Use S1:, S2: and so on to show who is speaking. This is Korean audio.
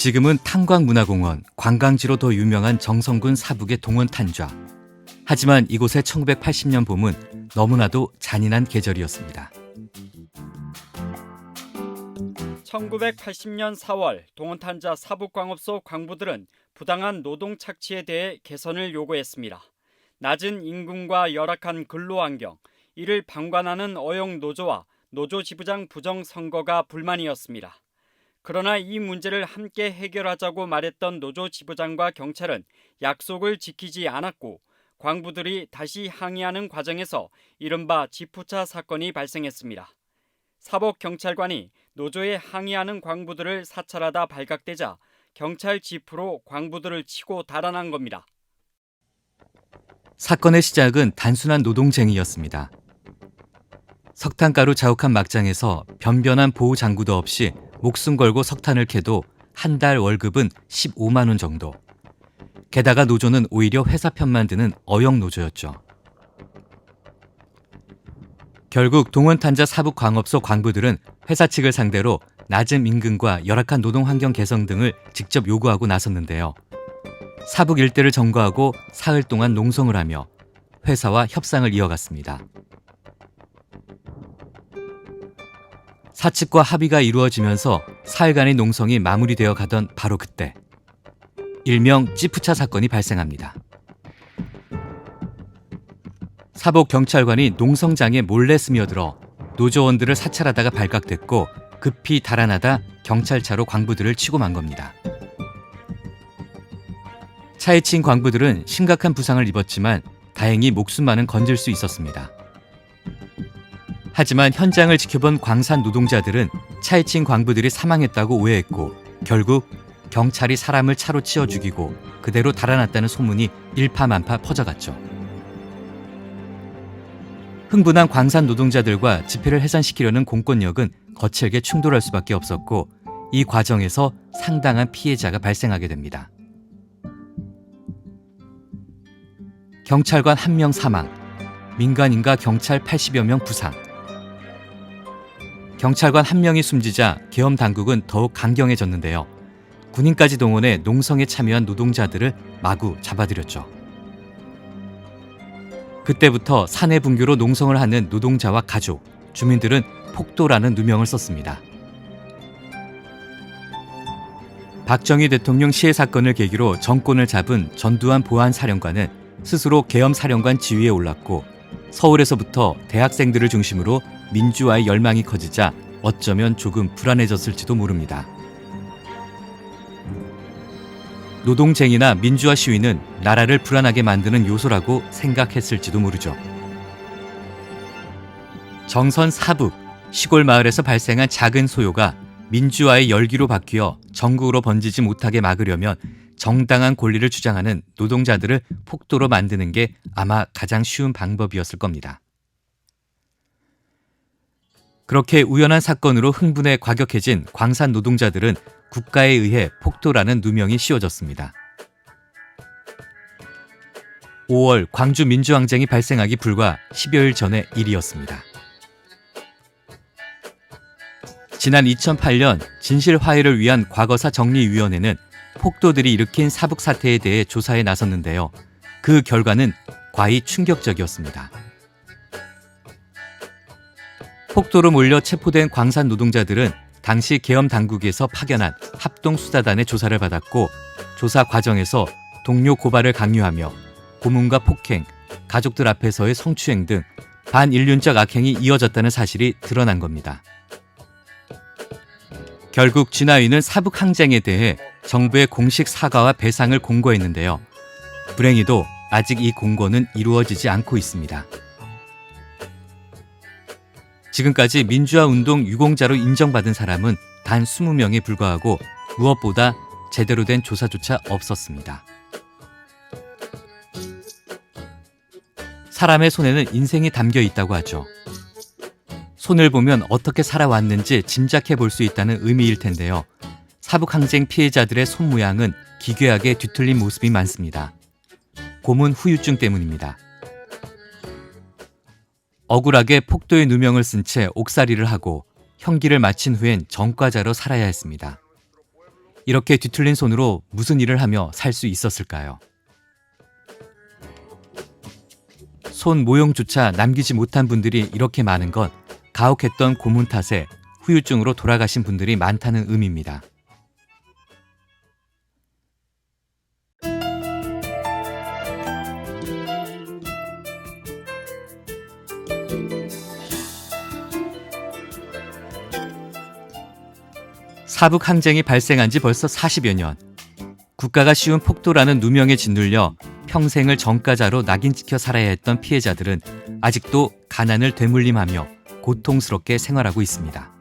S1: 지금은 탄광문화공원, 관광지로 더 유명한 정선군 사북의 동원탄좌. 하지만 이곳의 1980년 봄은 너무나도 잔인한 계절이었습니다.
S2: 1980년 4월 동원탄자 사북광업소 광부들은 부당한 노동 착취에 대해 개선을 요구했습니다. 낮은 임금과 열악한 근로환경, 이를 방관하는 어용 노조와 노조 지부장 부정 선거가 불만이었습니다. 그러나 이 문제를 함께 해결하자고 말했던 노조 지부장과 경찰은 약속을 지키지 않았고 광부들이 다시 항의하는 과정에서 이른바 지푸차 사건이 발생했습니다. 사법경찰관이 노조에 항의하는 광부들을 사찰하다 발각되자 경찰 지프로 광부들을 치고 달아난 겁니다.
S1: 사건의 시작은 단순한 노동쟁의였습니다. 석탄가루 자욱한 막장에서 변변한 보호 장구도 없이 목숨 걸고 석탄을 캐도 한 달 월급은 15만 원 정도. 게다가 노조는 오히려 회사 편만 드는 어용 노조였죠. 결국 동원탄자 사북광업소 광부들은 회사 측을 상대로 낮은 임금과 열악한 노동 환경 개선 등을 직접 요구하고 나섰는데요. 사북 일대를 점거하고 사흘 동안 농성을 하며 회사와 협상을 이어갔습니다. 사측과 합의가 이루어지면서 사흘간의 농성이 마무리되어 가던 바로 그때 일명 찌푸차 사건이 발생합니다. 사복경찰관이 농성장에 몰래 스며들어 노조원들을 사찰하다가 발각됐고 급히 달아나다 경찰차로 광부들을 치고 만 겁니다. 차에 친 광부들은 심각한 부상을 입었지만 다행히 목숨만은 건질 수 있었습니다. 하지만 현장을 지켜본 광산 노동자들은 차에 친 광부들이 사망했다고 오해했고 결국 경찰이 사람을 차로 치어 죽이고 그대로 달아났다는 소문이 일파만파 퍼져갔죠. 흥분한 광산 노동자들과 집회를 해산시키려는 공권력은 거칠게 충돌할 수밖에 없었고 이 과정에서 상당한 피해자가 발생하게 됩니다. 경찰관 1명 사망, 민간인과 경찰 80여 명 부상. 경찰관 1명이 숨지자 계엄 당국은 더욱 강경해졌는데요. 군인까지 동원해 농성에 참여한 노동자들을 마구 잡아들였죠. 그때부터 사내 분교로 농성을 하는 노동자와 가족, 주민들은 폭도라는 누명을 썼습니다. 박정희 대통령 시해 사건을 계기로 정권을 잡은 전두환 보안사령관은 스스로 계엄사령관 지위에 올랐고 서울에서부터 대학생들을 중심으로 민주화의 열망이 커지자 어쩌면 조금 불안해졌을지도 모릅니다. 노동쟁이나 민주화 시위는 나라를 불안하게 만드는 요소라고 생각했을지도 모르죠. 정선 사북, 시골 마을에서 발생한 작은 소요가 민주화의 열기로 바뀌어 전국으로 번지지 못하게 막으려면 정당한 권리를 주장하는 노동자들을 폭도로 만드는 게 아마 가장 쉬운 방법이었을 겁니다. 그렇게 우연한 사건으로 흥분해 과격해진 광산 노동자들은 국가에 의해 폭도라는 누명이 씌워졌습니다. 5월 광주 민주항쟁이 발생하기 불과 10여일 전의 일이었습니다. 지난 2008년 진실화해를 위한 과거사 정리위원회는 폭도들이 일으킨 사북 사태에 대해 조사에 나섰는데요. 그 결과는 과히 충격적이었습니다. 폭도로 몰려 체포된 광산 노동자들은 당시 계엄 당국에서 파견한 합동수사단의 조사를 받았고 조사 과정에서 동료 고발을 강요하며 고문과 폭행, 가족들 앞에서의 성추행 등 반인륜적 악행이 이어졌다는 사실이 드러난 겁니다. 결국 진화위는 사북 항쟁에 대해 정부의 공식 사과와 배상을 공고했는데요. 불행히도 아직 이 공고는 이루어지지 않고 있습니다. 지금까지 민주화운동 유공자로 인정받은 사람은 단 20명에 불과하고 무엇보다 제대로 된 조사조차 없었습니다. 사람의 손에는 인생이 담겨 있다고 하죠. 손을 보면 어떻게 살아왔는지 짐작해 볼 수 있다는 의미일 텐데요. 사북항쟁 피해자들의 손 모양은 기괴하게 뒤틀린 모습이 많습니다. 고문 후유증 때문입니다. 억울하게 폭도의 누명을 쓴 채 옥살이를 하고 형기를 마친 후엔 전과자로 살아야 했습니다. 이렇게 뒤틀린 손으로 무슨 일을 하며 살 수 있었을까요? 손 모형조차 남기지 못한 분들이 이렇게 많은 건 가혹했던 고문 탓에 후유증으로 돌아가신 분들이 많다는 의미입니다. 사북 항쟁이 발생한 지 벌써 40여 년. 국가가 씌운 폭도라는 누명에 짓눌려 평생을 정가자로 낙인 찍혀 살아야 했던 피해자들은 아직도 가난을 되물림하며 고통스럽게 생활하고 있습니다.